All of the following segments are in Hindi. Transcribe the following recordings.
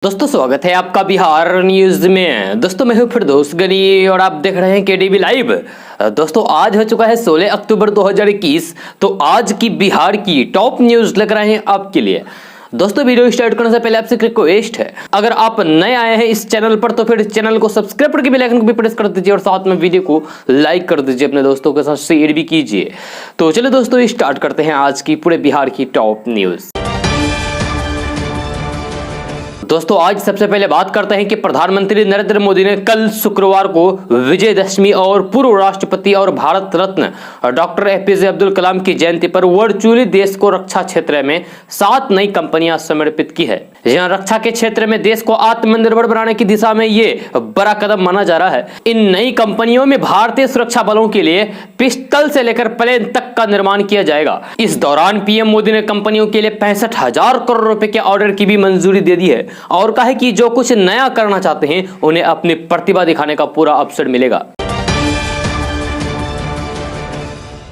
दोस्तों स्वागत है आपका बिहार न्यूज में। दोस्तों मैं हूं फिरदौस गनी और आप देख रहे हैं केडीबी लाइव। दोस्तों आज हो चुका है 16 अक्टूबर 2021। तो आज की बिहार की टॉप न्यूज लग रहे हैं आपके लिए। दोस्तों वीडियो स्टार्ट करने से पहले आपसे रिक्वेस्ट है, अगर आप नए आए हैं इस चैनल पर तो फिर चैनल को सब्सक्राइब करके बेल आइकन को भी प्रेस कर दीजिए और साथ में वीडियो को लाइक कर दीजिए, अपने दोस्तों के साथ शेयर भी कीजिए। तो चलिए दोस्तों स्टार्ट करते हैं आज की पूरे बिहार की टॉप न्यूज। दोस्तों आज सबसे पहले बात करते हैं कि प्रधानमंत्री नरेंद्र मोदी ने कल शुक्रवार को विजयदशमी और पूर्व राष्ट्रपति और भारत रत्न डॉक्टर एपीजे अब्दुल कलाम की जयंती पर वर्चुअली देश को रक्षा क्षेत्र में 7 नई कंपनियां समर्पित की है। यहां रक्षा के क्षेत्र में देश को आत्मनिर्भर बनाने की दिशा में ये बड़ा कदम माना जा रहा है। इन नई कंपनियों में भारतीय सुरक्षा बलों के लिए पिस्टल से लेकर प्लेन तक का निर्माण किया जाएगा। इस दौरान पीएम मोदी ने कंपनियों के लिए 65,000 करोड़ रुपए के ऑर्डर की भी मंजूरी दे दी है और कहा है कि जो कुछ नया करना चाहते हैं उन्हें अपनी प्रतिभा दिखाने का पूरा अवसर मिलेगा।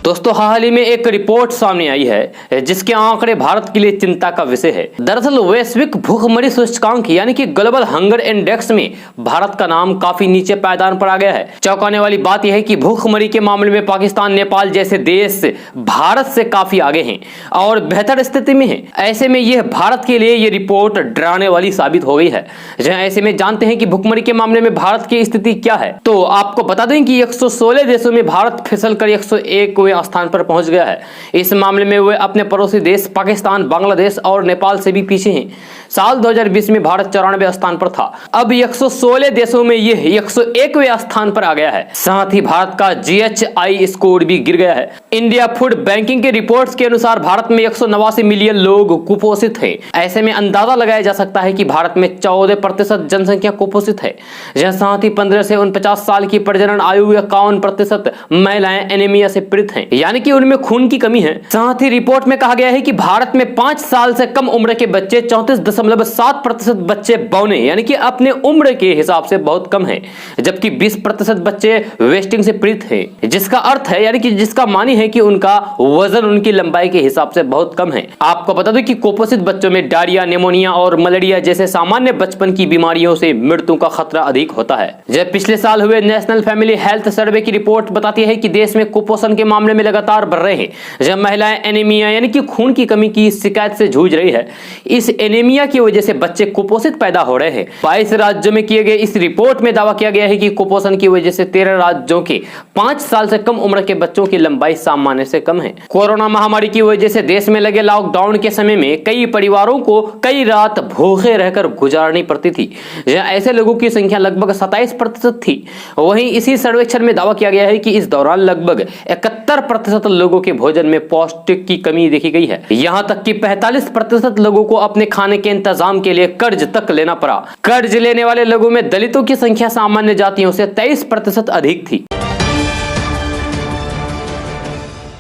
दोस्तों हाल ही में एक रिपोर्ट सामने आई है जिसके आंकड़े भारत के लिए चिंता का विषय है। दरअसल वैश्विक भूखमरी सूचकांक यानी कि ग्लोबल हंगर इंडेक्स में भारत का नाम काफी नीचे पायदान पर आ गया है। चौंकाने वाली बात यह है कि भूखमरी के मामले में पाकिस्तान, नेपाल जैसे देश भारत से काफी आगे हैं और बेहतर स्थिति में है। ऐसे में यह भारत के लिए ये रिपोर्ट डराने वाली साबित हो गई है। ऐसे में जानते हैं कि भूखमरी के मामले में भारत की स्थिति क्या है। तो आपको बता दें कि 116 देशों में भारत फिसल कर 101वें स्थान पर पहुंच गया है। इस मामले में वे अपने पड़ोसी देश पाकिस्तान, बांग्लादेश और नेपाल से भी पीछे हैं। साल 2020 में भारत 94वें स्थान पर था, अब 116 देशों में यह 101वें स्थान पर आ गया है। साथ ही भारत का GHI स्कोर भी गिर गया है। इंडिया फूड बैंकिंग के रिपोर्ट्स के अनुसार भारत में 189 मिलियन लोग कुपोषित हैं। ऐसे में अंदाजा लगाया जा सकता है कि भारत में 14% जनसंख्या कुपोषित है। साथ ही 15 से 49 साल की प्रजनन आयु 51% महिलाएं एनीमिया से पीड़ित हैं, यानी कि उनमें खून की कमी है। साथ ही रिपोर्ट में कहा गया है कि भारत में 5 साल से कम उम्र के बच्चे 34.7% बच्चे बौने यानी कि अपने उम्र के हिसाब से बहुत कम है, जबकि 20% बच्चे वेस्टिंग से पीड़ित हैं, जिसका अर्थ है यानी कि जिसका मानी है कि उनका वजन उनकी लंबाई के हिसाब से बहुत कम है। आपको बता दो कि कुपोषित बच्चों में डायरिया, निमोनिया और मलेरिया जैसे सामान्य बचपन की बीमारियों से मृत्यु का खतरा अधिक होता है। जब पिछले साल हुए नेशनल फैमिली हेल्थ सर्वे की रिपोर्ट बताती है कि देश में कुपोषण के मामले में लगातार बढ़ रहे हैं। जब महिलाएं एनीमिया यानी कि खून की कमी की शिकायत से जूझ रही है। इस एनीमिया की वजह से बच्चे कुपोषित पैदा हो रहे हैं। 22 राज्यों में किए गए इस रिपोर्ट में दावा किया गया है कि कुपोषण की वजह से 13 राज्यों के 5 साल से कम उम्र के बच्चों की लंबाई सामान्य से कम है। कोरोना महामारी की वजह से देश में लगे लॉकडाउन के समय में कई परिवारों को कई रात भूखे रहकर गुजारनी पड़ती थी। ऐसे लोगों की संख्या लगभग 27% थी। वहीं इसी सर्वेक्षण में दावा किया गया है कि इस दौरान लगभग 71% लोगों के भोजन में पौष्टिक की कमी देखी गई है। यहां तक कि 45% लोगों को अपने खाने के इंतजाम के लिए कर्ज तक लेना पड़ा। कर्ज लेने वाले लोगों में दलितों की संख्या सामान्य जातियों से 23% अधिक थी।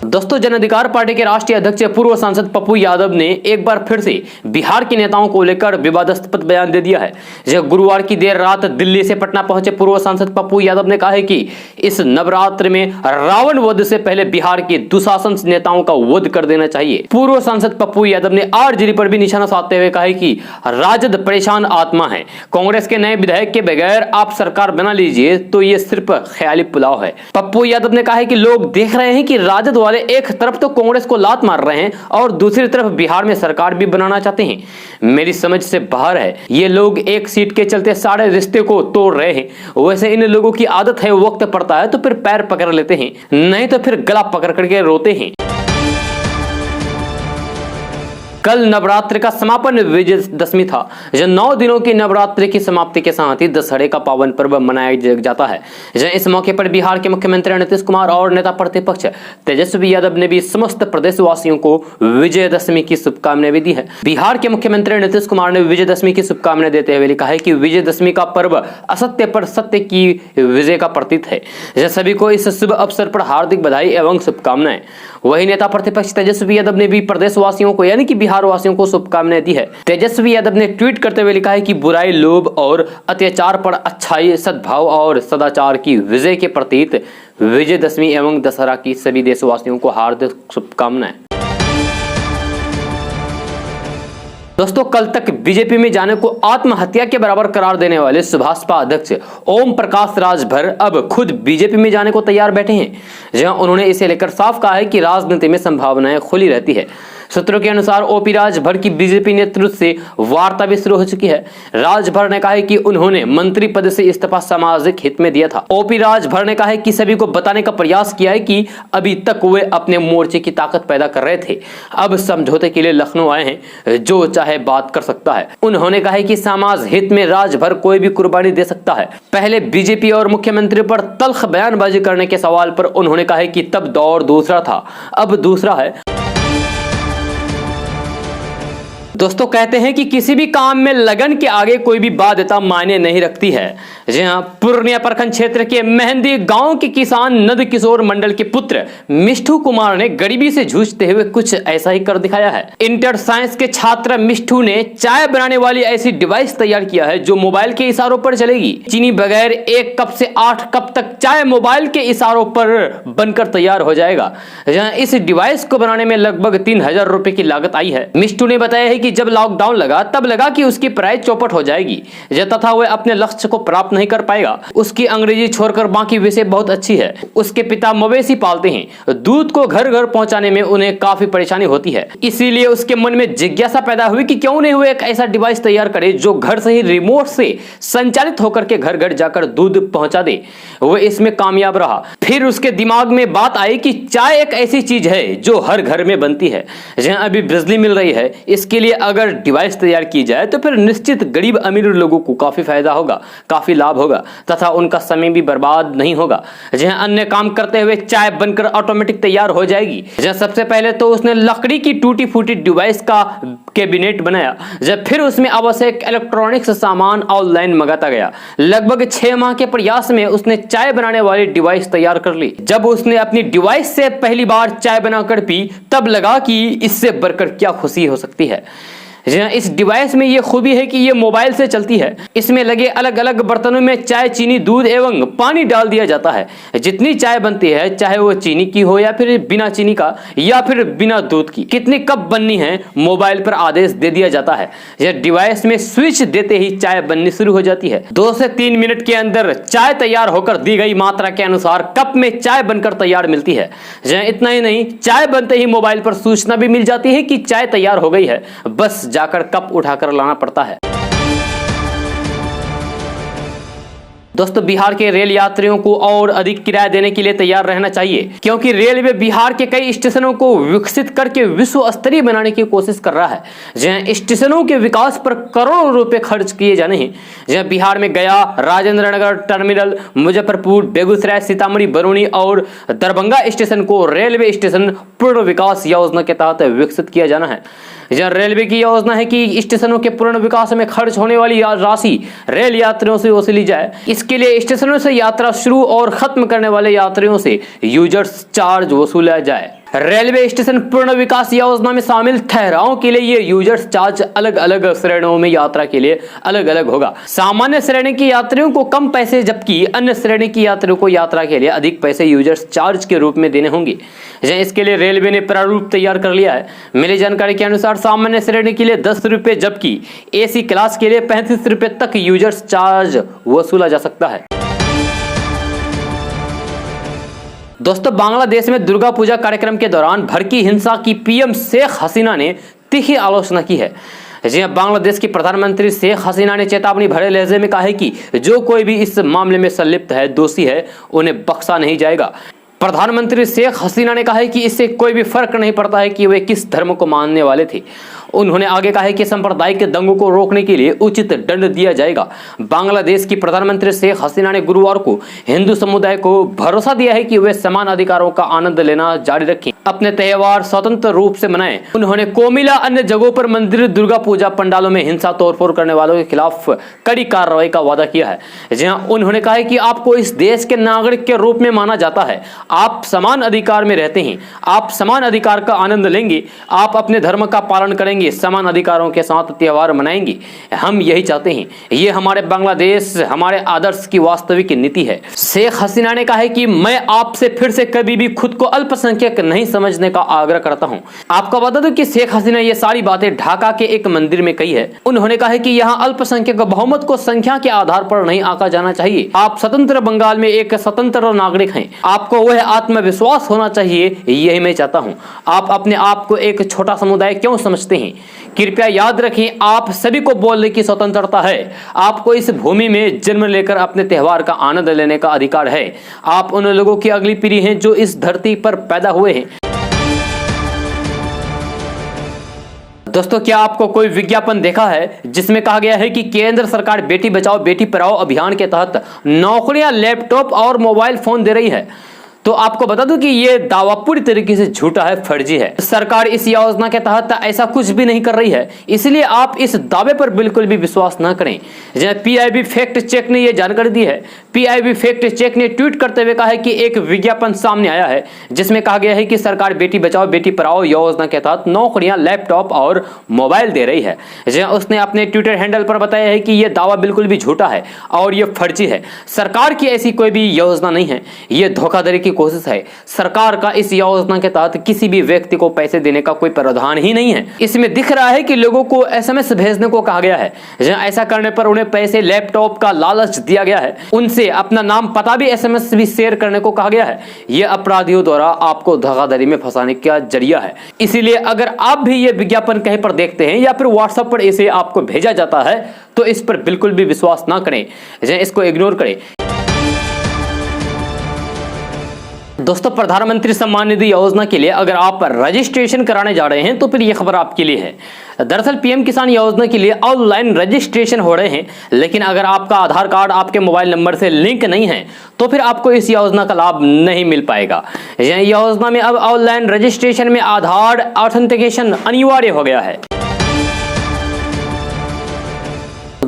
दोस्तों जन अधिकार पार्टी के राष्ट्रीय अध्यक्ष पूर्व सांसद पप्पू यादव ने एक बार फिर से बिहार के नेताओं को लेकर विवादास्पद बयान दे दिया है। गुरुवार की देर रात दिल्ली से पटना पहुंचे पूर्व सांसद पप्पू यादव ने कहा है कि इस नवरात्र में रावण वध से पहले बिहार के दुशासन नेताओं का वध कर देना चाहिए। पूर्व सांसद पप्पू यादव ने आरजेडी पर भी निशाना साधते हुए कहा है कि राजद परेशान आत्मा है। कांग्रेस के नए विधायक के बगैर आप सरकार बना लीजिए तो ये सिर्फ ख्याली पुलाव है। पप्पू यादव ने कहा है कि लोग देख रहे हैं कि राजद वाले एक तरफ तो कांग्रेस को लात मार रहे हैं और दूसरी तरफ बिहार में सरकार भी बनाना चाहते हैं। मेरी समझ से बाहर है। ये लोग एक सीट के चलते सारे रिश्ते को तोड़ रहे हैं। वैसे इन लोगों की आदत है, वक्त पड़ता है तो फिर पैर पकड़ लेते हैं, नहीं तो फिर गला पकड़ करके रोते हैं। कल नवरात्रि का समापन विजयदशमी था। 9 दिनों की नवरात्रि की समाप्ति के साथ ही दशहरे का पावन पर्व मनाया जाता है। इस मौके पर बिहार के मुख्यमंत्री नीतीश कुमार और नेता प्रतिपक्ष तेजस्वी यादव ने भी समस्त प्रदेशवासियों को विजयदशमी की शुभकामनाएं भी दी है। बिहार के मुख्यमंत्री नीतीश कुमार ने विजयदशमी की शुभकामनाएं देते हुए लिखा है कि विजयदशमी का पर्व असत्य पर सत्य की विजय का प्रतीक है। सभी को इस शुभ अवसर पर हार्दिक बधाई एवं शुभकामनाएं। वही नेता प्रतिपक्ष तेजस्वी यादव ने भी प्रदेशवासियों को यानी कि बिहार वासियों को शुभकामनाएं दी है। तेजस्वी यादव ने ट्वीट करते हुए लिखा है कि बुराई, लोभ और अत्याचार पर अच्छाई, सद्भाव और सदाचार की विजय के प्रतीक विजयदशमी एवं दशहरा की सभी देशवासियों को हार्दिक शुभकामनाएं। दोस्तों कल तक बीजेपी में जाने को आत्महत्या के बराबर करार देने वाले सुभाषपा अध्यक्ष ओम प्रकाश राजभर अब खुद बीजेपी में जाने को तैयार बैठे हैं, जहां उन्होंने इसे लेकर साफ कहा है कि राजनीति में संभावनाएं खुली रहती है। सूत्रों के अनुसार ओपी राजभर की बीजेपी नेतृत्व से वार्ता भी शुरू हो चुकी है। राजभर ने कहा है कि उन्होंने मंत्री पद से इस्तीफा सामाजिक हित में दिया था। ओपी राजभर ने कहा है कि सभी को बताने का प्रयास किया है कि अभी तक वे अपने मोर्चे की ताकत पैदा कर रहे थे, अब समझौते के लिए लखनऊ आए हैं, जो चाहे बात कर सकता है। उन्होंने कहा है कि समाज हित में राजभर कोई भी कुर्बानी दे सकता है। पहले बीजेपी और मुख्यमंत्री पर तल्ख बयानबाजी करने के सवाल पर उन्होंने कहा है कि तब दौर दूसरा था, अब दूसरा है। दोस्तों कहते हैं कि किसी भी काम में लगन के आगे कोई भी बाध्यता मायने नहीं रखती है। जी हाँ, पूर्णिया प्रखंड क्षेत्र के मेहंदी गांव के किसान नंद किशोर मंडल के पुत्र मिष्ठू कुमार ने गरीबी से जूझते हुए कुछ ऐसा ही कर दिखाया है। इंटर साइंस के छात्र मिष्ठू ने चाय बनाने वाली ऐसी डिवाइस तैयार किया है जो मोबाइल के इशारों पर चलेगी। चीनी बगैर 1 कप से 8 कप तक चाय मोबाइल के इशारों पर बनकर तैयार हो जाएगा। जहां इस डिवाइस को बनाने में लगभग 3000 रुपए की लागत आई है। मिष्ठू ने बताया है कि जब लॉकडाउन लगा तब लगा कि उसकी प्राइस चौपट हो जाएगी तथा वह अपने लक्ष्य को प्राप्त नहीं कर पाएगा। उसकी अंग्रेजी छोड़कर बाकी विषय बहुत अच्छी है। उसके पिता मवेशी पालते हैं, दूध को घर घर पहुंचाने में उन्हें काफी परेशानी होती है। इसीलिए उसके मन में जिज्ञासा पैदा हुई कि क्यों नहीं वो एक ऐसा डिवाइस तैयार करे जो घर से ही रिमोट से संचालित होकर के घर घर जाकर दूध पहुंचा दे। वह इसमें कामयाब रहा। फिर उसके दिमाग में बात आई कि चाय एक ऐसी चीज है जो हर घर में बनती है, जहां अभी बिजली मिल रही है। इसके लिए अगर डिवाइस तैयार की जाए तो फिर निश्चित गरीब अमीर लोगों को काफी फायदा होगा, काफी लाभ होगा तथा उनका समय भी बर्बाद नहीं होगा। जहां अन्य काम करते हुए चाय बनकर ऑटोमेटिक तैयार हो जाएगी। जहां सबसे पहले तो उसने लकड़ी की टूटी फूटी डिवाइस का कैबिनेट बनाया, जब फिर उसमें आवश्यक इलेक्ट्रॉनिक्स सामान ऑनलाइन मंगाता गया। लगभग 6 माह के प्रयास में उसने चाय बनाने वाली डिवाइस तैयार कर ली। जब उसने अपनी डिवाइस से पहली बार चाय बनाकर पी तब लगा कि इससे बढ़कर क्या खुशी हो सकती है। इस डिवाइस में यह खूबी है कि यह मोबाइल से चलती है। इसमें लगे अलग अलग बर्तनों में चाय, चीनी, दूध एवं पानी डाल दिया जाता है। जितनी चाय बनती है, चाहे वो चीनी की हो या फिर बिना चीनी का या फिर बिना दूध की, कितनी कप बननी है मोबाइल पर आदेश दे दिया जाता है। यह डिवाइस में स्विच देते ही चाय बननी शुरू हो जाती है। 2 से 3 मिनट के अंदर चाय तैयार होकर दी गई मात्रा के अनुसार कप में चाय बनकर तैयार मिलती है। इतना ही नहीं, चाय बनते ही मोबाइल पर सूचना भी मिल जाती है कि चाय तैयार हो गई है, बस जाकर कप उठाकर लाना पड़ता है। दोस्तों बिहार के रेल यात्रियों को और अधिक किराया देने के लिए तैयार रहना चाहिए, क्योंकि रेलवे बिहार के कई स्टेशनों को विकसित करके विश्व स्तरीय बनाने की कोशिश कर रहा है। जहां स्टेशनों के विकास पर करोड़ों रुपए खर्च किए जाने हैं। जहां बिहार में गया, राजेंद्र नगर टर्मिनल, मुजफ्फरपुर, बेगूसराय, सीतामढ़ी, बरौनी और दरभंगा स्टेशन को रेलवे स्टेशन पूर्ण विकास योजना के तहत विकसित किया जाना है। जहां रेलवे की योजना है कि स्टेशनों के पूर्ण विकास में खर्च होने वाली राशि रेल यात्रियों से वसूली जाए। इसके लिए स्टेशनों से यात्रा शुरू और खत्म करने वाले यात्रियों से यूजर्स चार्ज वसूला जाए। रेलवे स्टेशन पूर्ण विकास योजना में शामिल ठहराव के लिए ये यूजर्स चार्ज अलग अलग श्रेणियों में यात्रा के लिए अलग अलग होगा। सामान्य श्रेणी के यात्रियों को कम पैसे, जबकि अन्य श्रेणी की यात्रियों को यात्रा के लिए अधिक पैसे यूजर्स चार्ज के रूप में देने होंगे। इसके लिए रेलवे ने प्रारूप तैयार कर लिया है। मिली जानकारी के अनुसार सामान्य श्रेणी के लिए 10 रुपए, जबकि एसी क्लास के लिए 35 रुपए तक यूजर्स चार्ज वसूला जा सकता है। दोस्तों बांग्लादेश में दुर्गा पूजा कार्यक्रम के दौरान भड़की हिंसा की पीएम शेख हसीना ने तीखी आलोचना की है। जी हां, बांग्लादेश की प्रधानमंत्री शेख हसीना ने चेतावनी भरे लहजे में कहा है कि जो कोई भी इस मामले में संलिप्त है, दोषी है, उन्हें बख्शा नहीं जाएगा। प्रधानमंत्री शेख हसीना ने कहा है कि इससे कोई भी फर्क नहीं पड़ता है कि वे किस धर्म को मानने वाले थे। उन्होंने आगे कहा है कि सांप्रदायिक दंगों को रोकने के लिए उचित दंड दिया जाएगा। बांग्लादेश की प्रधानमंत्री शेख हसीना ने गुरुवार को हिंदू समुदाय को भरोसा दिया है कि वे समान अधिकारों का आनंद लेना जारी रखें, अपने त्योहार स्वतंत्र रूप से मनाएं। उन्होंने कोमिला, अन्य जगहों पर मंदिर, दुर्गा पूजा पंडालों में हिंसा, तोड़फोड़ करने वालों के खिलाफ कड़ी कार्रवाई का वादा किया है। जहां उन्होंने कहा है कि आपको इस देश के नागरिक के रूप में माना जाता है, आप समान अधिकार में रहते हैं, आप समान अधिकार का आनंद लेंगे, आप अपने धर्म का पालन करेंगे करेंगे, समान अधिकारों के साथ त्योहार मनाएंगे। हम यही चाहते हैं। ये हमारे बांग्लादेश, हमारे आदर्श की वास्तविक नीति है। शेख हसीना ने कहा है कि मैं आपसे फिर से कभी भी खुद को अल्पसंख्यक नहीं समझने का आग्रह करता हूं। आपको बता दूं कि शेख हसीना ये सारी बातें ढाका के एक मंदिर में कही है। उन्होंने कहा है कि यहाँ अल्पसंख्यक बहुमत को संख्या के आधार पर नहीं आंका जाना चाहिए। आप स्वतंत्र बंगाल में एक स्वतंत्र नागरिक हैं, आपको वह आत्मविश्वास होना चाहिए, यही मैं चाहता हूं। आप अपने आप को एक छोटा समुदाय क्यों समझते हैं? कृपया याद रखें, आप सभी को बोलने की स्वतंत्रता है। आपको इस भूमि में जन्म लेकर अपने त्योहार का आनंद लेने का अधिकार है। आप उन लोगों की अगली पीढ़ी हैं जो इस धरती पर पैदा हुए हैं। दोस्तों, क्या आपको कोई विज्ञापन देखा है जिसमें कहा गया है कि केंद्र सरकार बेटी बचाओ बेटी पढ़ाओ अभियान के तहत नौकरियां, लैपटॉप और मोबाइल फोन दे रही है? तो आपको बता दूं कि यह दावा पूरी तरीके से झूठा है, फर्जी है। सरकार इस योजना के तहत ऐसा कुछ भी नहीं कर रही है, इसलिए आप इस दावे पर बिल्कुल भी विश्वास न करें। पीआईबी फैक्ट चेक ने यह जानकारी दी है। पीआईबी फैक्ट चेक ने ट्वीट करते हुए कहा है कि एक विज्ञापन सामने आया है जिसमें कहा गया है कि सरकार बेटी बचाओ बेटी पढ़ाओ योजना के तहत नौकरियां, लैपटॉप और मोबाइल दे रही है। उसने अपने ट्विटर हैंडल पर बताया है कि यह दावा बिल्कुल भी झूठा है और यह फर्जी है। सरकार की ऐसी कोई भी योजना नहीं है, यह धोखाधड़ी की कोशिश है। सरकार का इस योजना के तहत किसी भी व्यक्ति को पैसे देने का कोई प्रावधान ही नहीं है। इसमें दिख रहा है कि लोगों को एसएमएस भेजने को कहा गया है। ऐसा करने पर उन्हें पैसे, लैपटॉप का लालच दिया गया है। उनसे अपना नाम पता भी एसएमएस भी शेयर करने को कहा गया है। यह अपराधियों द्वारा आपको धोखाधड़ी में फंसाने का जरिया है। इसीलिए अगर आप भी यह विज्ञापन कहीं पर देखते हैं या फिर व्हाट्सएप पर इसे आपको भेजा जाता है तो इस पर बिल्कुल भी विश्वास ना करें, इसको इग्नोर करें। दोस्तों, प्रधानमंत्री सम्मान निधि योजना के लिए अगर आप रजिस्ट्रेशन कराने जा रहे हैं तो फिर यह खबर आपके लिए है। दरअसल पीएम किसान योजना के लिए ऑनलाइन रजिस्ट्रेशन हो रहे हैं, लेकिन अगर आपका आधार कार्ड आपके मोबाइल नंबर से लिंक नहीं है तो फिर आपको इस योजना का लाभ नहीं मिल पाएगा। योजना में अब ऑनलाइन रजिस्ट्रेशन में आधार ऑथेंटिकेशन अनिवार्य हो गया है।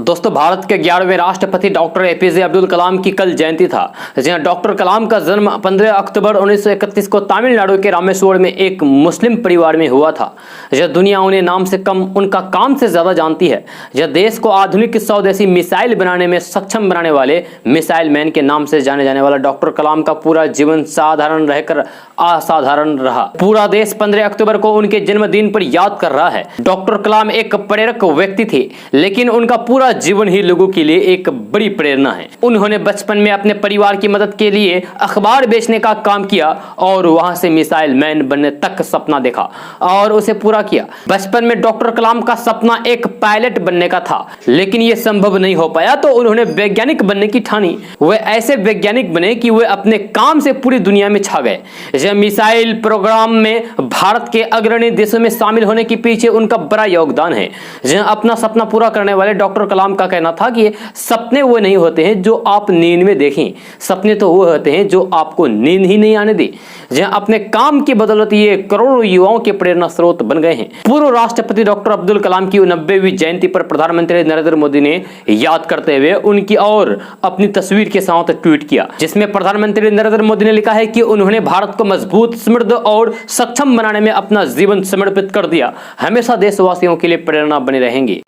दोस्तों, भारत के 11वें राष्ट्रपति डॉक्टर एपीजे अब्दुल कलाम की कल जयंती था। डॉक्टर कलाम का जन्म 15 अक्टूबर 1931 को तमिलनाडु के रामेश्वरम में एक मुस्लिम परिवार में हुआ था। दुनिया उन्हें नाम से कम उनका काम से ज्यादा जानती है। देश को आधुनिक स्वदेशी मिसाइल बनाने में सक्षम बनाने वाले मिसाइल मैन के नाम से जाने जाने वाला डॉक्टर कलाम का पूरा जीवन साधारण रहकर असाधारण रहा। पूरा देश 15 अक्टूबर को उनके जन्मदिन पर याद कर रहा है। डॉक्टर कलाम एक प्रेरक व्यक्ति थे, लेकिन उनका पूरा जीवन ही लोगों के लिए एक बड़ी प्रेरणा है। उन्होंने बचपन में अपने परिवार की मदद के लिए अखबार बेचने का काम किया और वहां से मिसाइल मैन बनने तक सपना देखा और उसे पूरा किया। बचपन में डॉक्टर कलाम का सपना एक पायलट बनने का था, लेकिन यह संभव नहीं हो पाया तो उन्होंने वैज्ञानिक बनने की ठानी। वे ऐसे वैज्ञानिक बने कि वे अपने काम से पूरी दुनिया में छा गए। मिसाइल प्रोग्राम में भारत के अग्रणी देशों में शामिल होने के पीछे उनका बड़ा योगदान है। अपना सपना पूरा करने वाले डॉक्टर कलाम का कहना था कि सपने वो नहीं होते हैं जो आप नींद में देखें, सपने तो वो होते हैं जो आपको नींद ही नहीं आने दे। अपने काम की बदौलत ये करोड़ों युवाओं के प्रेरणा स्रोत बन गए हैं। पूर्व राष्ट्रपति डॉक्टर अब्दुल कलाम की 90वीं जयंती पर प्रधानमंत्री नरेंद्र मोदी ने याद करते हुए उनकी और अपनी तस्वीर के साथ ट्वीट किया, जिसमें प्रधानमंत्री नरेंद्र मोदी ने लिखा है कि उन्होंने भारत को मजबूत, समृद्ध और सक्षम बनाने में अपना जीवन समर्पित कर दिया। हमेशा देशवासियों के लिए प्रेरणा बने रहेंगे।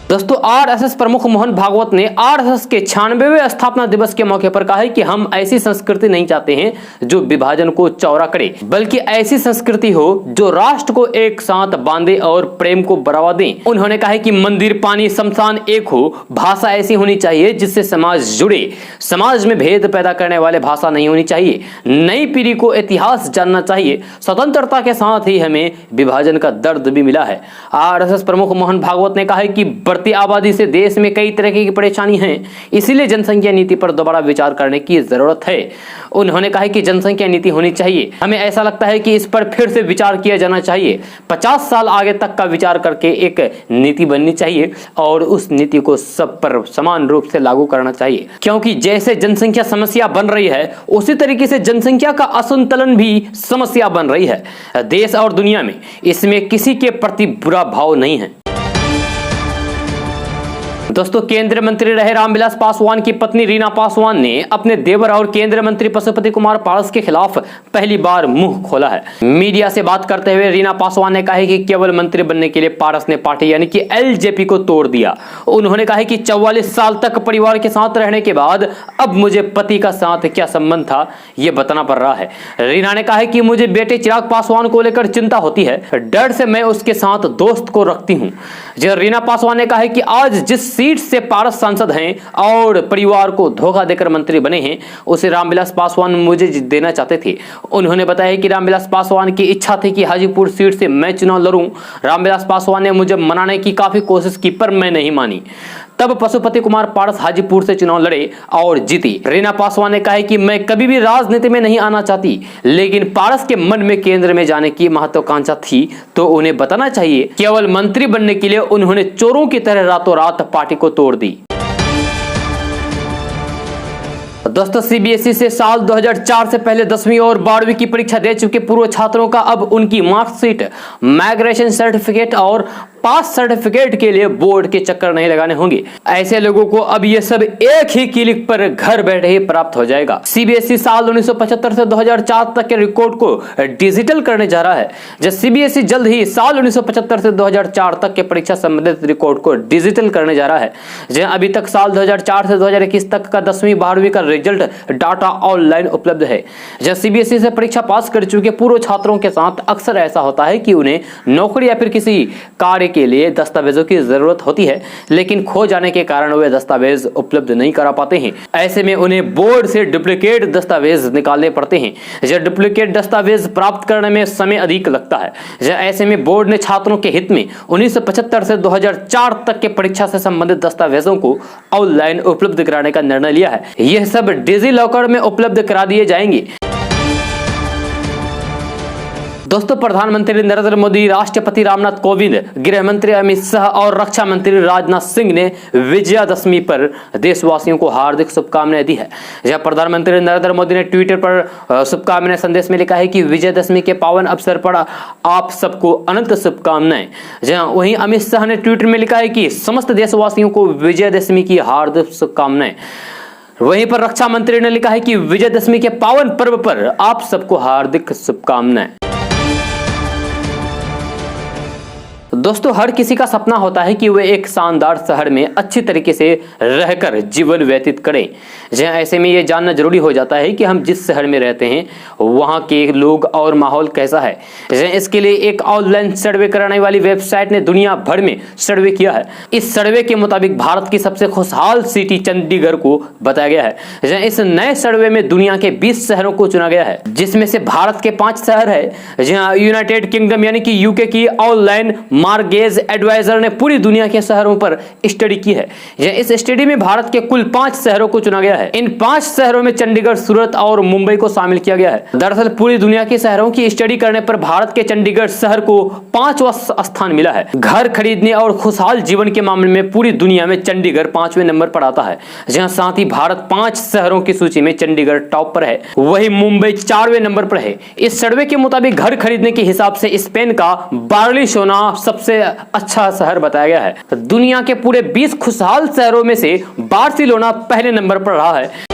दोस्तों, आरएसएस प्रमुख मोहन भागवत ने आरएसएस के 96वें स्थापना दिवस के मौके पर कहा है कि हम ऐसी संस्कृति नहीं चाहते हैं जो विभाजन को चौड़ा करे, बल्कि ऐसी संस्कृति हो जो राष्ट्र को एक साथ बांधे और प्रेम को बढ़ावा दे। उन्होंने कहा है कि मंदिर, पानी, शमशान एक हो, भाषा ऐसी होनी चाहिए जिससे समाज जुड़े। समाज में भेद पैदा करने वाले भाषा नहीं होनी चाहिए। नई पीढ़ी को इतिहास जानना चाहिए। स्वतंत्रता के साथ ही हमें विभाजन का दर्द भी मिला है। आरएसएस प्रमुख मोहन भागवत ने कहा है कि बढ़ती आबादी से देश में कई तरह की परेशानी है, इसीलिए जनसंख्या नीति पर दोबारा विचार करने की जरूरत है। उन्होंने कहा कि जनसंख्या नीति होनी चाहिए। हमें ऐसा लगता है कि इस पर फिर से विचार किया जाना चाहिए। 50 साल आगे तक का विचार करके एक नीति बननी चाहिए और उस नीति को सब पर समान रूप से लागू करना चाहिए, क्योंकि जैसे जनसंख्या समस्या बन रही है उसी तरीके से जनसंख्या का असंतुलन भी समस्या बन रही है देश और दुनिया में। इसमें किसी के प्रति बुरा भाव नहीं है। दोस्तों, केंद्रीय मंत्री रहे रामविलास पासवान की पत्नी रीना पासवान ने अपने देवर और केंद्रीय मंत्री पशुपति कुमार पारस के खिलाफ पहली बार मुंह खोला है। मीडिया से बात करते हुए रीना पासवान ने कहा है कि केवल मंत्री बनने के लिए पारस ने पार्टी यानी कि एलजेपी को तोड़ दिया। उन्होंने कहा है कि 44 साल तक परिवार के साथ रहने के बाद अब मुझे पति का साथ क्या संबंध था यह बताना पड़ रहा है। रीना ने कहा है कि मुझे बेटे चिराग पासवान को लेकर चिंता होती है, डर से मैं उसके साथ दोस्त को रखती हूं। रीना पासवान ने कहा है कि आज जिस सीट से पारस सांसद हैं और परिवार को धोखा देकर मंत्री बने हैं उसे रामविलास पासवान मुझे देना चाहते थे। उन्होंने बताया कि रामविलास पासवान की इच्छा थी कि हाजीपुर सीट से मैं चुनाव लड़ूं। रामविलास पासवान ने मुझे मनाने की काफी कोशिश की पर मैं नहीं मानी। तब पशुपति कुमार पारस हाजीपुर से चुनाव लड़े और जीती। रीना पासवान ने कहा है कि मैं कभी भी राजनीति में नहीं आना चाहती, लेकिन पारस के मन में केंद्र में जाने की महत्वाकांक्षा थी तो उन्हें बताना चाहिए। केवल मंत्री बनने के लिए उन्होंने चोरों की तरह रातों रात पार्टी को तोड़ दी। दोस्तों, सीबीएसई से साल 2004 से पहले 10वीं और 12वीं की परीक्षा दे चुके पूर्व छात्रों का अब उनकी मार्कशीट, माइग्रेशन सर्टिफिकेट और पास सर्टिफिकेट के लिए बोर्ड के चक्कर नहीं लगाने होंगे। ऐसे लोगों को अब ये सब एक ही क्लिक पर घर बैठे ही प्राप्त हो जाएगा। सीबीएसई साल 1975 से 2004 तक के रिकॉर्ड को डिजिटल करने जा रहा है। जब सीबीएसई जल्द ही साल 1975 से 2004 तक के परीक्षा संबंधित रिकॉर्ड को डिजिटल करने जा रहा है। जहां अभी तक साल 2004 से 2021 तक का 10वीं 12वीं का रिजल्ट डाटा ऑनलाइन उपलब्ध है। जब सीबीएसई से परीक्षा पास कर चुके पूर्व छात्रों के साथ अक्सर ऐसा होता है कि उन्हें नौकरी या फिर किसी कार्य के लिए दस्तावेजों की जरूरत होती है, लेकिन खो जाने के कारण वे दस्तावेज उपलब्ध नहीं करा पाते हैं। ऐसे में उन्हें बोर्ड से डुप्लीकेट दस्तावेज निकालने पड़ते हैं। जब डुप्लीकेट दस्तावेज प्राप्त करने में समय अधिक लगता है। जब ऐसे में बोर्ड ने छात्रों के हित में 1975 से 2004 तक के परीक्षा से संबंधित दस्तावेजों को ऑनलाइन उपलब्ध कराने का निर्णय लिया है। यह सब डिजी लॉकर में उपलब्ध करा दिए जाएंगे। दोस्तों, प्रधानमंत्री नरेंद्र मोदी, राष्ट्रपति रामनाथ कोविंद, गृह मंत्री अमित शाह और रक्षा मंत्री राजनाथ सिंह ने विजयादशमी पर देशवासियों को हार्दिक शुभकामनाएं दी है। जहां प्रधानमंत्री नरेंद्र मोदी ने ट्विटर पर शुभकामनाएं संदेश में लिखा है कि विजयादशमी के पावन अवसर पर आप सबको अनंत शुभकामनाएं। जहां वहीं अमित शाह ने ट्विटर में लिखा है कि समस्त देशवासियों को विजयादशमी की हार्दिक शुभकामनाएं। वहीं पर रक्षा मंत्री ने लिखा है कि विजयादशमी के पावन पर्व पर आप सबको हार्दिक शुभकामनाएं। दोस्तों, हर किसी का सपना होता है कि वे एक शानदार शहर में अच्छी तरीके से रहकर जीवन व्यतीत करें। जहां ऐसे में यह जानना जरूरी हो जाता है कि हम जिस शहर में रहते हैं वहां के लोग और माहौल कैसा है। इसके लिए एक ऑनलाइन सर्वे कराने वाली वेबसाइट ने दुनिया भर में सर्वे किया है। इस सर्वे के मुताबिक भारत की सबसे खुशहाल सिटी चंडीगढ़ को बताया गया है। इस नए सर्वे में दुनिया के 20 शहरों को चुना गया है, जिसमें से भारत के 5 शहर है। जहां यूनाइटेड किंगडम यानी कि यूके की ऑनलाइन मार्गेज एडवाइजर ने पूरी दुनिया के शहरों पर स्टडी की है। इस स्टडी में भारत के कुल 5 शहरों को चुना गया है। इन 5 शहरों में चंडीगढ़, सूरत और मुंबई को शामिल किया गया है। दरअसल पूरी दुनिया के शहरों की स्टडी करने पर भारत के चंडीगढ़ शहर को 5वां स्थान मिला है। घर खरीदने और खुशहाल जीवन के मामले में पूरी दुनिया में चंडीगढ़ 5वें नंबर पर आता है। जहां साथ ही भारत 5 शहरों की सूची में चंडीगढ़ टॉप पर है, वही मुंबई 4वें नंबर पर है। इस सर्वे के मुताबिक घर खरीदने के हिसाब से स्पेन का बार्सिलोना सबसे अच्छा शहर बताया गया है। दुनिया के पूरे 20 खुशहाल शहरों में से बार्सिलोना पहले नंबर पर रहा है।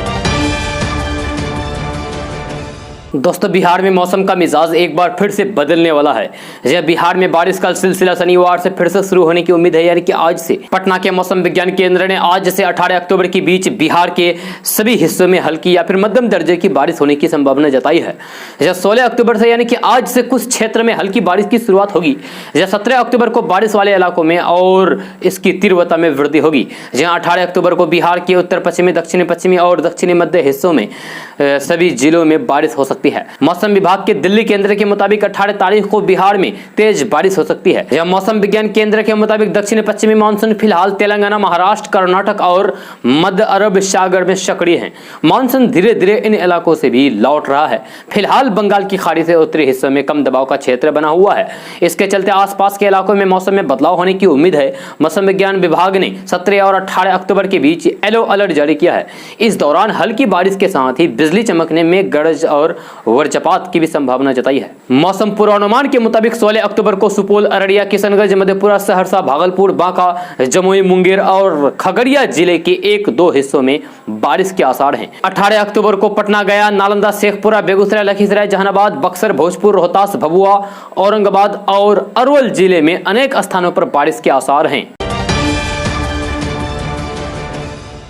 दोस्तों, बिहार में मौसम का मिजाज एक बार फिर से बदलने वाला है। जब बिहार में बारिश का सिलसिला शनिवार से फिर से शुरू होने की उम्मीद है, यानी कि आज से। पटना के मौसम विज्ञान केंद्र ने आज से 18 अक्टूबर के बीच बिहार के सभी हिस्सों में हल्की या फिर मध्यम दर्जे की बारिश होने की संभावना जताई है। जब 16 अक्टूबर से यानी कि आज से कुछ क्षेत्र में हल्की बारिश की शुरुआत होगी। जब 17 अक्टूबर को बारिश वाले इलाकों में और इसकी तीव्रता में वृद्धि होगी। जहां 18 अक्टूबर को बिहार के उत्तर पश्चिमी, दक्षिणी पश्चिमी और दक्षिणी मध्य हिस्सों में सभी जिलों में बारिश हो सकती है। मौसम विभाग के दिल्ली केंद्र के मुताबिक 18 तारीख को बिहार में तेज बारिश हो सकती है। यह मौसम विज्ञान केंद्र के मुताबिक दक्षिण पश्चिमी मानसून फिलहाल तेलंगाना, महाराष्ट्र, कर्नाटक और मध्य अरब सागर में सक्रिय है। मानसून धीरे धीरे इन इलाकों से भी लौट रहा है। फिलहाल बंगाल की खाड़ी से उत्तरी हिस्सों में कम दबाव का क्षेत्र बना हुआ है। इसके चलते आसपास के इलाकों में मौसम में बदलाव होने की उम्मीद है। मौसम विज्ञान विभाग ने 17 और 18 अक्टूबर के बीच येलो अलर्ट जारी किया है। इस दौरान हल्की बारिश के साथ ही बिजली चमकने में गरज और वज्रपात की भी संभावना जताई है। मौसम पूर्वानुमान के मुताबिक 16 अक्टूबर को सुपौल, अररिया, किशनगंज, मधेपुरा, सहरसा, भागलपुर, बांका, जमुई, मुंगेर और खगड़िया जिले के 1-2 हिस्सों में बारिश के आसार हैं। 18 अक्टूबर को पटना, गया, नालंदा, शेखपुरा, बेगूसराय, लखीसराय, जहानाबाद, बक्सर, भोजपुर, रोहतास, भभुआ, औरंगाबाद और अरवल जिले में अनेक स्थानों पर बारिश के आसार हैं।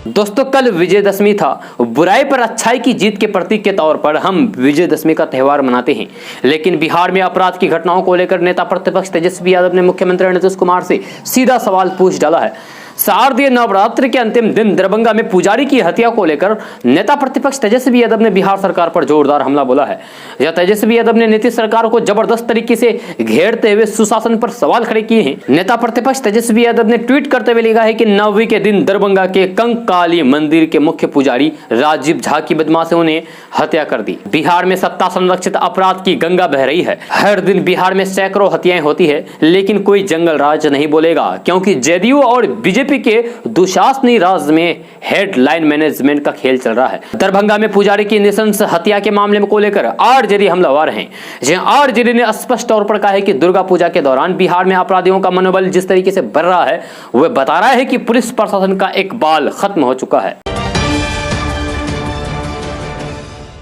दोस्तों, कल विजयदशमी था। बुराई पर अच्छाई की जीत के प्रतीक के तौर पर हम विजयदशमी का त्यौहार मनाते हैं, लेकिन बिहार में अपराध की घटनाओं को लेकर नेता प्रतिपक्ष तेजस्वी यादव ने मुख्यमंत्री नीतीश कुमार से सीधा सवाल पूछ डाला है। शारदीय नवरात्र के अंतिम दिन दरभंगा में पुजारी की हत्या को लेकर नेता प्रतिपक्ष तेजस्वी यादव ने बिहार सरकार पर जोरदार हमला बोला है। यह तेजस्वी यादव ने नीतीश सरकार को जबरदस्त तरीके से घेरते हुए सुशासन पर सवाल खड़े किए हैं। नेता प्रतिपक्ष तेजस्वी यादव ने ट्वीट करते हुए लिखा है कि नवमी के दिन दरभंगा के कंकाली मंदिर के मुख्य पुजारी राजीव झा की बदमाशों ने हत्या कर दी। बिहार में सत्ता संरक्षित अपराध की गंगा बह रही है। हर दिन बिहार में सैकड़ों हत्याएं होती है, लेकिन कोई जंगल राज नहीं बोलेगा, क्योंकि जेडीयू और बीजेपी के दुशासनी राज में हेडलाइन मैनेजमेंट का खेल चल रहा है। दरभंगा में पुजारी की नृशंस हत्या के मामले को लेकर आरजेडी हमलावर हैं। जहां आरजेडी ने स्पष्ट तौर पर कहा है कि दुर्गा पूजा के दौरान बिहार में अपराधियों का मनोबल जिस तरीके से बढ़ रहा है, वह बता रहा है कि पुलिस प्रशासन का एक बाल खत्म हो चुका है।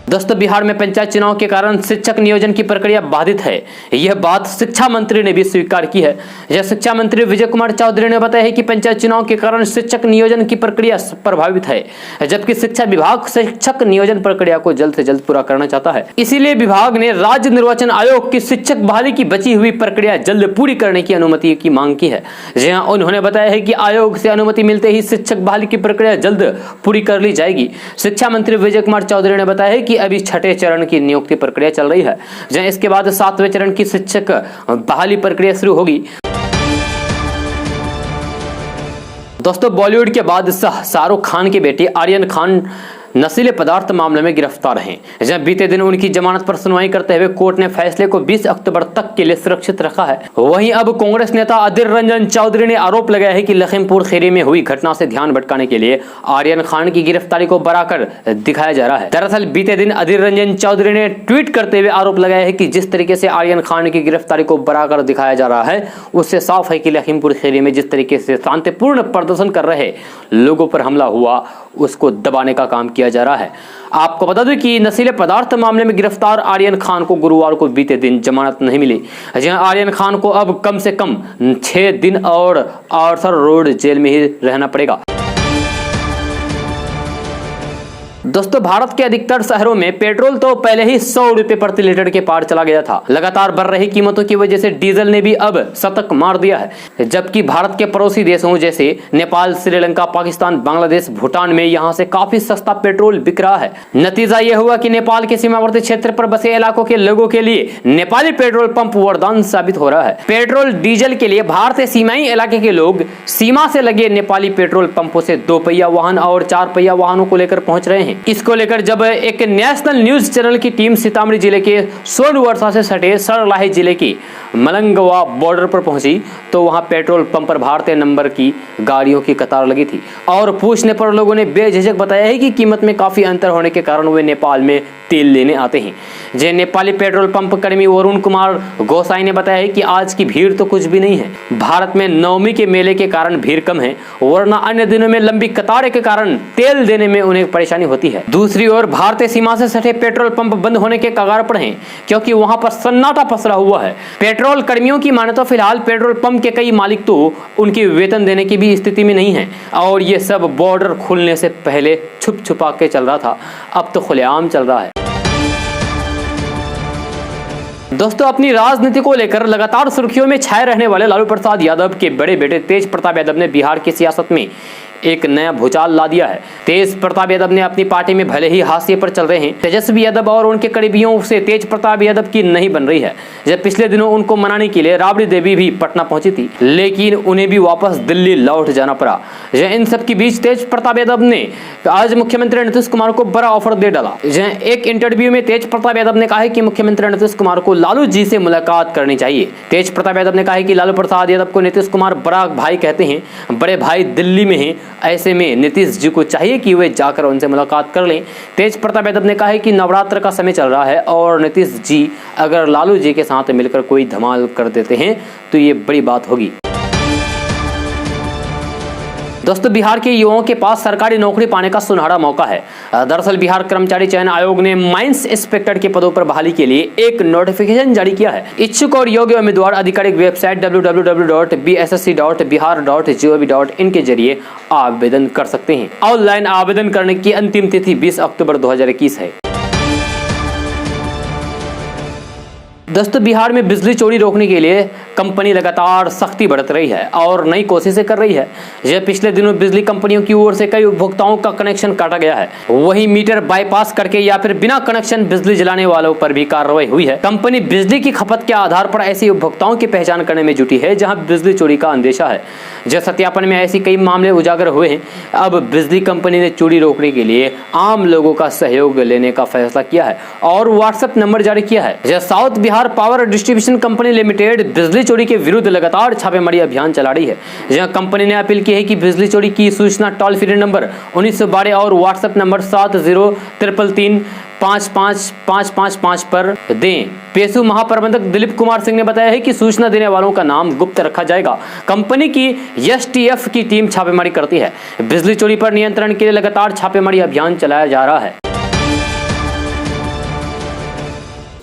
दोस्तों, बिहार में पंचायत चुनाव के कारण शिक्षक नियोजन की प्रक्रिया बाधित है। यह बात शिक्षा मंत्री ने भी स्वीकार की है। यह शिक्षा मंत्री विजय कुमार चौधरी ने बताया है कि पंचायत चुनाव के कारण शिक्षक नियोजन की प्रक्रिया प्रभावित है, जबकि शिक्षा विभाग शिक्षक नियोजन प्रक्रिया को जल्द से जल्द पूरा करना चाहता है। इसीलिए विभाग ने राज्य निर्वाचन आयोग की शिक्षक बहाली की बची हुई प्रक्रिया जल्द पूरी करने की अनुमति की मांग की है। जहां उन्होंने बताया है कि आयोग से अनुमति मिलते ही शिक्षक बहाली की प्रक्रिया जल्द पूरी कर ली जाएगी। शिक्षा मंत्री विजय कुमार चौधरी ने बताया है कि अभी छठे चरण की नियुक्ति प्रक्रिया चल रही है, जहां इसके बाद 7वें चरण की शिक्षक बहाली प्रक्रिया शुरू होगी। दोस्तों, बॉलीवुड के बादशाह शाहरुख खान के बेटे आर्यन खान नशीले पदार्थ मामले में गिरफ्तार हैं। जब बीते दिन उनकी जमानत पर सुनवाई करते हुए कोर्ट ने फैसले को 20 अक्टूबर तक के लिए सुरक्षित रखा है। वहीं अब कांग्रेस नेता अधीर रंजन चौधरी ने आरोप लगाया है कि लखीमपुर खीरी में हुई घटना से ध्यान भटकाने के लिए आर्यन खान की गिरफ्तारी को बढ़ाकर दिखाया जा रहा है। दरअसल बीते दिन अधीर रंजन चौधरी ने ट्वीट करते हुए आरोप लगाया है कि जिस तरीके से आर्यन खान की गिरफ्तारी को बढ़ाकर दिखाया जा रहा है, उससे साफ है कि लखीमपुर खीरी में जिस तरीके से शांतिपूर्ण प्रदर्शन कर रहे लोगों पर हमला हुआ, उसको दबाने का काम किया जा रहा है। आपको बता दूं कि नशीले पदार्थ मामले में गिरफ्तार आर्यन खान को गुरुवार को बीते दिन जमानत नहीं मिली। जहां आर्यन खान को अब कम से कम 6 दिन और आर्थर रोड जेल में ही रहना पड़ेगा। दोस्तों, भारत के अधिकतर शहरों में पेट्रोल तो पहले ही 100 रुपए प्रति लीटर के पार चला गया था। लगातार बढ़ रही कीमतों की वजह से डीजल ने भी अब शतक मार दिया है, जबकि भारत के पड़ोसी देशों जैसे नेपाल, श्रीलंका, पाकिस्तान, बांग्लादेश, भूटान में यहां से काफी सस्ता पेट्रोल बिक रहा है। नतीजा यह हुआ कि नेपाल के सीमावर्ती क्षेत्र पर बसे इलाकों के लोगों के लिए नेपाली पेट्रोल पंप वरदान साबित हो रहा है। पेट्रोल डीजल के लिए भारतीय सीमाई इलाके के लोग सीमा से लगे नेपाली पेट्रोल पंपों से 2 पहिया वाहन और 4 पहिया वाहनों को लेकर पहुंच रहे हैं। इसको लेकर जब एक नेशनल न्यूज चैनल की टीम सीतामढ़ी जिले के सोनवर्षा से सटे सरलाही जिले की मलंगवा बॉर्डर पर पहुंची, तो वहां पेट्रोल पंप पर भारतीय नंबर की गाड़ियों की कतार लगी थी और पूछने पर लोगों ने बेझिझक बताया है कि कीमत में काफी अंतर होने के कारण वे नेपाल में तेल लेने आते हैं। जे नेपाली पेट्रोल पंप कर्मी वरुण कुमार गोसाई ने बताया है कि आज की भीड़ तो कुछ भी नहीं है। भारत में नवमी के मेले के कारण भीड़ कम है, वरना अन्य दिनों में लंबी कतारें के कारण तेल देने में उन्हें परेशानी होती है। दूसरी ओर भारतीय सीमा से सटे पेट्रोल पंप बंद होने के कगार पर हैं, क्योंकि वहां पर सन्नाटा पसरा हुआ है। पेट्रोल कर्मियों की माने तो फिलहाल पेट्रोल पंप के कई मालिक तो उनकी वेतन देने की भी स्थिति में नहीं है, और ये सब बॉर्डर खुलने से पहले छुप छुपा के चल रहा था, अब तो खुलेआम चल रहा है। दोस्तों, अपनी राजनीति को लेकर लगातार सुर्खियों में छाए रहने वाले लालू प्रसाद यादव के बड़े बेटे तेज प्रताप यादव ने बिहार की सियासत में एक नया भूचाल ला दिया है। तेज प्रताप यादव ने अपनी पार्टी में भले ही हाशिए पर चल रहे हैं, तेजस्वी यादव और उनके करीबियों से तेज प्रताप यादव की नहीं बन रही है। जब पिछले दिनों उनको मनाने के लिए राबड़ी देवी भी पटना पहुंची थी, लेकिन उन्हें भी वापस दिल्ली लौट जाना पड़ा। इन सब के बीच तेज प्रताप यादव ने आज मुख्यमंत्री नीतीश कुमार को बड़ा ऑफर दे डाला। एक इंटरव्यू में तेज प्रताप यादव ने कहा कि मुख्यमंत्री नीतीश कुमार को लालू जी से मुलाकात करनी चाहिए। तेज प्रताप यादव ने कहा कि लालू प्रसाद यादव को नीतीश कुमार बड़ा भाई कहते हैं, बड़े भाई दिल्ली में हैं ऐसे में नीतीश जी को चाहिए कि वे जाकर उनसे मुलाकात कर लें। तेज प्रताप यादव ने कहा है कि नवरात्र का समय चल रहा है और नीतीश जी अगर लालू जी के साथ मिलकर कोई धमाल कर देते हैं तो ये बड़ी बात होगी। दोस्तों, बिहार के युवाओं के पास सरकारी नौकरी पाने का सुनहरा मौका है। दरअसल बिहार कर्मचारी चयन आयोग ने माइंस इंस्पेक्टर के पदों पर बहाली के लिए एक नोटिफिकेशन जारी किया है। इच्छुक और योग्य उम्मीदवार आधिकारिक वेबसाइट www.bssc.bihar.gov.in के जरिए आवेदन कर सकते हैं। ऑनलाइन आवेदन करने की अंतिम तिथि 20 अक्टूबर 2021 है। दोस्तों, बिहार में बिजली चोरी रोकने के लिए कंपनी लगातार सख्ती बरत रही है और नई कोशिशें कर रही है। यह पिछले दिनों बिजली कंपनियों की ओर से कई उपभोक्ताओं का कनेक्शन काटा गया है। वहीं मीटर बाईपास करके या फिर बिना कनेक्शन बिजली जलाने वालों पर भी कार्रवाई हुई है। कंपनी बिजली की खपत के आधार पर ऐसे उपभोक्ताओं की पहचान करने में जुटी है जहाँ बिजली चोरी का अंदेशा है। जब सत्यापन में ऐसी कई मामले उजागर हुए हैं, अब बिजली कंपनी ने चोरी रोकने के लिए आम लोगों का सहयोग लेने का फैसला किया है और व्हाट्सएप नंबर जारी किया है। जब south Bihar power distribution company limited बिजली चोरी के विरुद्ध लगातार छापेमारी अभियान चला रही है, जहां कंपनी ने अपील की है कि बिजली चोरी की सूचना टोल फ्री नंबर 1912 और व्हाट्सएप नंबर 7033355555 पर दें। पेशु महाप्रबंधक दिलीप कुमार सिंह ने बताया है कि सूचना देने वालों का नाम गुप्त रखा जाएगा। कंपनी की एसटीएफ की टीम छापेमारी करती है। बिजली चोरी पर नियंत्रण के लिए लगातार छापेमारी अभियान चलाया जा रहा है।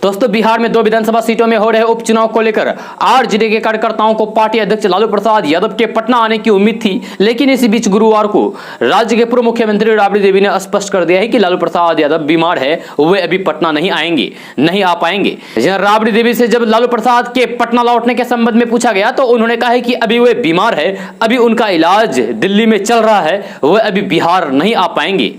दोस्तों, बिहार में 2 विधानसभा सीटों में हो रहे उपचुनाव को लेकर आरजेडी के कार्यकर्ताओं को पार्टी अध्यक्ष लालू प्रसाद यादव के पटना आने की उम्मीद थी, लेकिन इसी बीच गुरुवार को राज्य के पूर्व मुख्यमंत्री राबड़ी देवी ने स्पष्ट कर दिया है कि लालू प्रसाद यादव बीमार है, वे अभी पटना नहीं आ पाएंगे। राबड़ी देवी से जब लालू प्रसाद के पटना लौटने के संबंध में पूछा गया तो उन्होंने कहा है कि अभी वे बीमार है, अभी उनका इलाज दिल्ली में चल रहा है, वे अभी बिहार नहीं आ पाएंगे।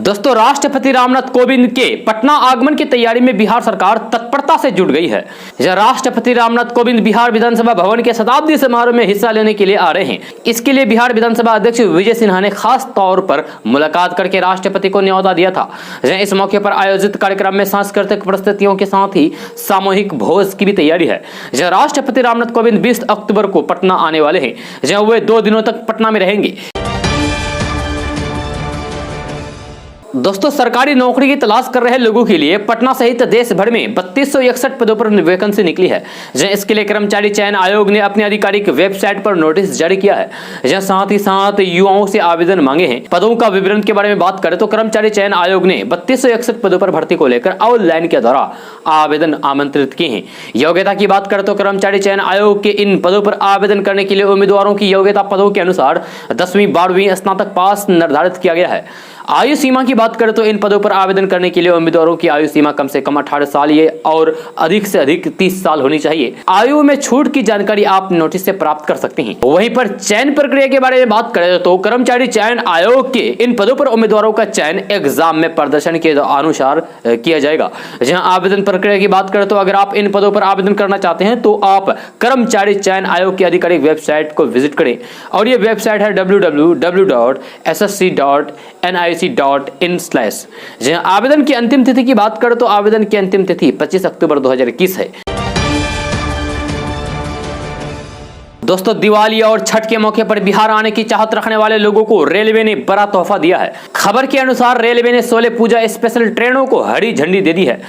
दोस्तों, राष्ट्रपति रामनाथ कोविंद के पटना आगमन की तैयारी में बिहार सरकार तत्परता से जुट गई है। राष्ट्रपति रामनाथ कोविंद बिहार विधानसभा भवन के शताब्दी समारोह में हिस्सा लेने के लिए आ रहे हैं। इसके लिए बिहार विधानसभा अध्यक्ष विजय सिन्हा ने खास तौर पर मुलाकात करके राष्ट्रपति को न्योता दिया था। इस मौके पर आयोजित कार्यक्रम में सांस्कृतिक प्रस्तुतियों के साथ ही सामूहिक भोज की भी तैयारी है। राष्ट्रपति रामनाथ कोविंद 20 अक्टूबर को पटना आने वाले हैं, जहां वे 2 दिनों तक पटना में रहेंगे। दोस्तों, सरकारी नौकरी की तलाश कर रहे लोगों के लिए पटना सहित देश भर में 3261 पदों पर वैकेंसी निकली है। इसके लिए कर्मचारी चयन आयोग ने अपनी आधिकारिक वेबसाइट पर नोटिस जारी किया है। साथ ही साथ युवाओं से आवेदन मांगे हैं। पदों का विवरण के बारे में बात करें तो कर्मचारी चयन आयोग ने 3261 पदों पर भर्ती को लेकर ऑनलाइन के द्वारा आवेदन आमंत्रित किए हैं। योग्यता की बात करें तो कर्मचारी चयन आयोग के इन पदों पर आवेदन करने के लिए उम्मीदवारों की योग्यता पदों के अनुसार 10वीं 12वीं स्नातक पास निर्धारित किया गया है। आयु सीमा की बात करें तो इन पदों पर आवेदन करने के लिए उम्मीदवारों की आयु सीमा कम से कम 18 साल और अधिक से अधिक 30 साल होनी चाहिए। आयु में छूट की जानकारी आप नोटिस से प्राप्त कर सकते हैं। वहीं पर चयन प्रक्रिया के बारे में बात करें तो कर्मचारी चयन आयोग के इन पदों पर उम्मीदवारों का चयन एग्जाम में प्रदर्शन के अनुसार किया जाएगा। जहां आवेदन प्रक्रिया की बात करें तो अगर आप इन पदों पर आवेदन करना चाहते हैं तो आप कर्मचारी चयन आयोग की आधिकारिक वेबसाइट को विजिट करें और ये वेबसाइट है www.ssc.nic.in/। जहां आवेदन की अंतिम तिथि की बात करें तो आवेदन की अंतिम तिथि 25 अक्टूबर 2021 है। दोस्तों, दिवाली और छठ के मौके पर बिहार आने की चाहत रखने वाले लोगों को रेलवे ने बड़ा तोहफा दिया है। खबर के अनुसार रेलवे ने 16 पूजा स्पेशल ट्रेनों को हरी झंडी दे दी है।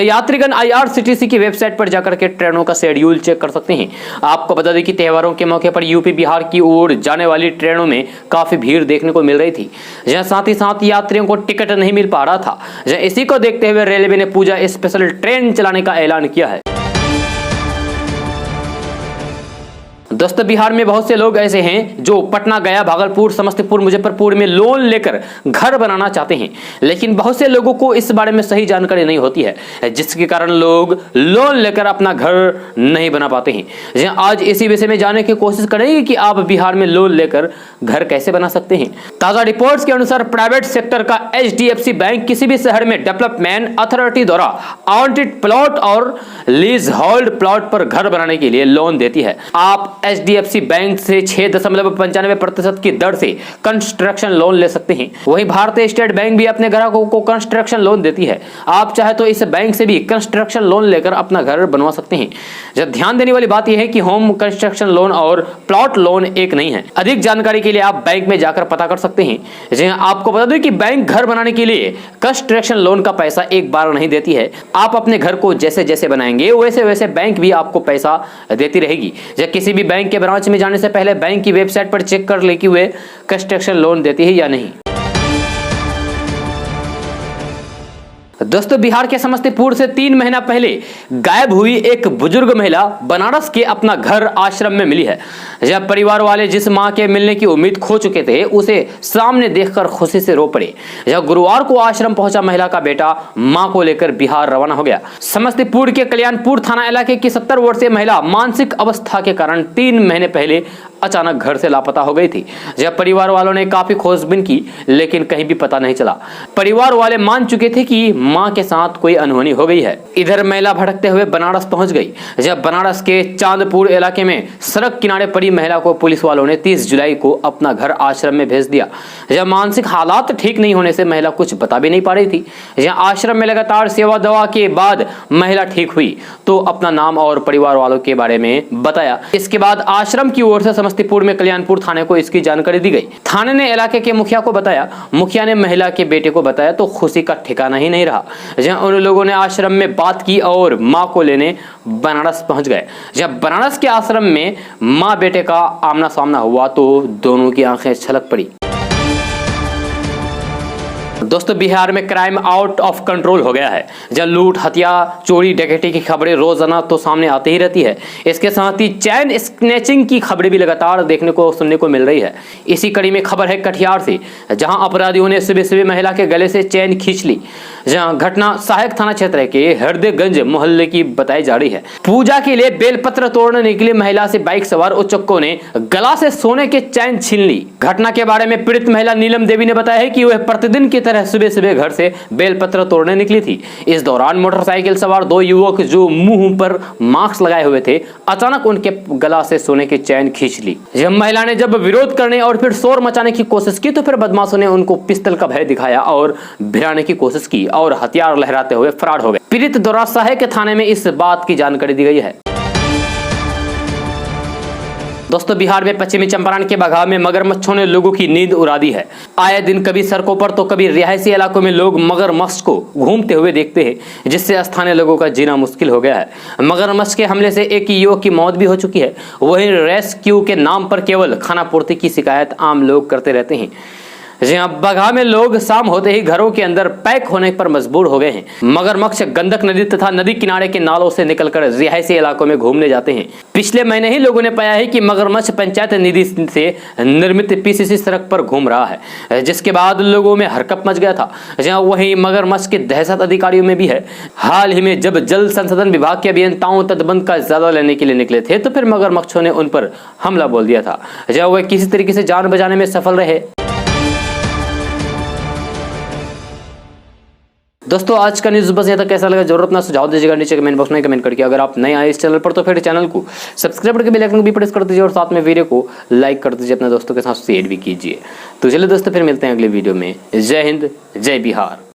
यात्रीगण IRCTC की वेबसाइट पर जाकर के ट्रेनों का शेड्यूल चेक कर सकते हैं। आपको बता दें कि त्योहारों के मौके पर यूपी बिहार की ओर जाने वाली ट्रेनों में काफी भीड़ देखने को मिल रही थी। साथ ही साथ यात्रियों को टिकट नहीं मिल पा रहा था। इसी को देखते हुए रेलवे ने पूजा स्पेशल ट्रेन चलाने का ऐलान किया है। दोस्तों, बिहार में बहुत से लोग ऐसे हैं जो पटना, गया, भागलपुर, समस्तीपुर, मुजफ्फरपुर में लोन लेकर घर बनाना चाहते हैं, लेकिन बहुत से लोगों को इस बारे में सही जानकारी नहीं होती है, जिसके कारण लोग लोन लेकर अपना घर नहीं बना पाते हैं। आज इसी विषय में जानने की कोशिश करेंगे कि आप बिहार में लोन लेकर घर कैसे बना सकते हैं। ताजा रिपोर्ट्स के अनुसार प्राइवेट सेक्टर का HDFC बैंक किसी भी शहर में डेवलपमेंट अथॉरिटी द्वारा आवंटित प्लॉट और लीज होल्ड प्लॉट पर घर बनाने के लिए लोन देती है। आप HDFC बैंक से 6.95% की दर से कंस्ट्रक्शन लोन ले सकते हैं। वहीं भारतीय स्टेट बैंक भी अपने ग्राहकों को कंस्ट्रक्शन लोन देती है। आप चाहे तो इस बैंक से भी कंस्ट्रक्शन लोन लेकर अपना घर बनवा सकते हैं। जब ध्यान देने वाली बात यह है कि होम कंस्ट्रक्शन लोन और प्लॉट लोन एक नहीं है। अधिक जानकारी के लिए आप बैंक में जाकर पता कर सकते हैं। जी हां, आपको बता दें कि बैंक घर बनाने के लिए कंस्ट्रक्शन लोन का पैसा एक बार नहीं देती है। आप अपने घर को जैसे जैसे बनाएंगे वैसे वैसे बैंक भी आपको पैसा देती रहेगी। जब किसी भी बैंक के ब्रांच में जाने से पहले बैंक की वेबसाइट पर चेक कर ले कि वे कंस्ट्रक्शन लोन देती है या नहीं। दोस्तों, बिहार के समस्तीपुर से 3 महीना पहले गायब हुई एक बुजुर्ग महिला बनारस के अपना घर आश्रम में मिली है। जब परिवार वाले जिस मां के मिलने की उम्मीद खो चुके थे उसे सामने देखकर खुशी से रो पड़े। जब गुरुवार को आश्रम पहुंचा महिला का बेटा मां को लेकर बिहार रवाना हो गया। समस्तीपुर के कल्याणपुर थाना इलाके की 70 वर्षीय महिला मानसिक अवस्था के कारण 3 महीने पहले अचानक घर से लापता हो गई थी। जब परिवार वालों ने काफी खोजबीन की लेकिन कहीं भी पता नहीं चला। परिवार वाले मान चुके थे कि मां के साथ कोई अनहोनी हो गई है। इधर महिला भटकते हुए बनारस पहुंच गई। जब बनारस के चांदपुर इलाके में सड़क किनारे पड़ी महिला को पुलिस वालों ने 30 जुलाई को अपना घर आश्रम में भेज दिया। जब मानसिक हालात ठीक नहीं होने से महिला कुछ बता भी नहीं पा रही थी। जहाँ आश्रम में लगातार सेवा दवा के बाद महिला ठीक हुई तो अपना नाम और परिवार वालों के बारे में बताया। इसके बाद आश्रम की ओर से समस्तीपुर में कल्याणपुर थाने को इसकी जानकारी दी गई। थाने ने इलाके के मुखिया को बताया। मुखिया ने महिला के बेटे को बताया तो खुशी का ठिकाना ही नहीं रहा। जहां उन लोगों ने आश्रम में बात की और मां को लेने बनारस पहुंच गए। जब बनारस के आश्रम में मां बेटे का आमना सामना हुआ तो दोनों की आंखें छलक पड़ी। दोस्तों, बिहार में क्राइम आउट ऑफ कंट्रोल हो गया है। जब लूट, हत्या, चोरी, डकैती की खबरें रोजाना तो सामने आती ही रहती है। इसके साथ ही चैन स्नैचिंग की खबरें भी लगातार देखने को सुनने को मिल रही है। इसी कड़ी में खबर है कटिहार से, जहां अपराधियों ने सुबह सुबह महिला के गले से चैन खींच ली। जहां घटना सहायक थाना क्षेत्र के हृदयगंज मोहल्ले की बताई जा रही है। पूजा के लिए बेलपत्र तोड़ने निकली महिला से बाइक सवार उच्चकों ने गला से सोने के चैन छीन ली। घटना के बारे में पीड़ित महिला नीलम देवी ने बताया है कि वह प्रतिदिन की तरह सुबह सुबह घर से बेलपत्र तोड़ने निकली थी। इस दौरान मोटरसाइकिल सवार 2 युवक जो मुंह पर मास्क लगाए हुए थे अचानक उनके गला से सोने की चैन खींच ली। जब महिला ने जब विरोध करने और फिर शोर मचाने की कोशिश की तो फिर बदमाशों ने उनको पिस्तल का भय दिखाया और भिड़ाने की कोशिश की और हथियार लहराते हुए फरार हो गए। पीड़ित द्वारा सहायक थाने में इस बात की जानकारी दी गई है। दोस्तों, बिहार में पश्चिमी चंपारण के बघाव में मगरमच्छों ने लोगों की नींद उड़ा दी है। आए दिन कभी सड़कों पर तो कभी रिहायशी इलाकों में लोग मगरमच्छ को घूमते हुए देखते हैं, जिससे स्थानीय लोगों का जीना मुश्किल हो गया है। मगरमच्छ के हमले से एक युवक की मौत भी हो चुकी है। वहीं रेस्क्यू के नाम पर केवल खानापूर्ति की शिकायत आम लोग करते रहते हैं। जी हाँ, बगहा में लोग शाम होते ही घरों के अंदर पैक होने पर मजबूर हो गए हैं। मगरमच्छ गंडक नदी तथा नदी किनारे के नालों से निकलकर रिहायशी इलाकों में घूमने जाते हैं। पिछले महीने ही लोगों ने पाया है कि मगरमच्छ पंचायत निधि से निर्मित PCC सड़क पर घूम रहा है, जिसके बाद लोगों में हरकत मच गया था। जहाँ वहीं मगरमच्छ की दहशत अधिकारियों में भी है। हाल ही में जब जल संसाधन विभाग के अभियंताओं तटबंध का जायजा लेने के लिए निकले थे तो फिर मगरमच्छों ने उन पर हमला बोल दिया था। जहाँ वह किसी तरीके से जान बचाने में सफल रहे। दोस्तों, आज का न्यूज़ बस यहाँ तक। कैसा लगा जरूर अपना सुझाव दीजिएगा नीचे कमेंट बॉक्स में कमेंट करके। अगर आप नए आए इस चैनल पर तो फिर चैनल को सब्सक्राइब करके बेल आइकन भी प्रेस कर दीजिए और साथ में वीडियो को लाइक कर दीजिए, अपने दोस्तों के साथ शेयर भी कीजिए। तो चलिए दोस्तों, फिर मिलते हैं अगले वीडियो में। जय हिंद, जय बिहार।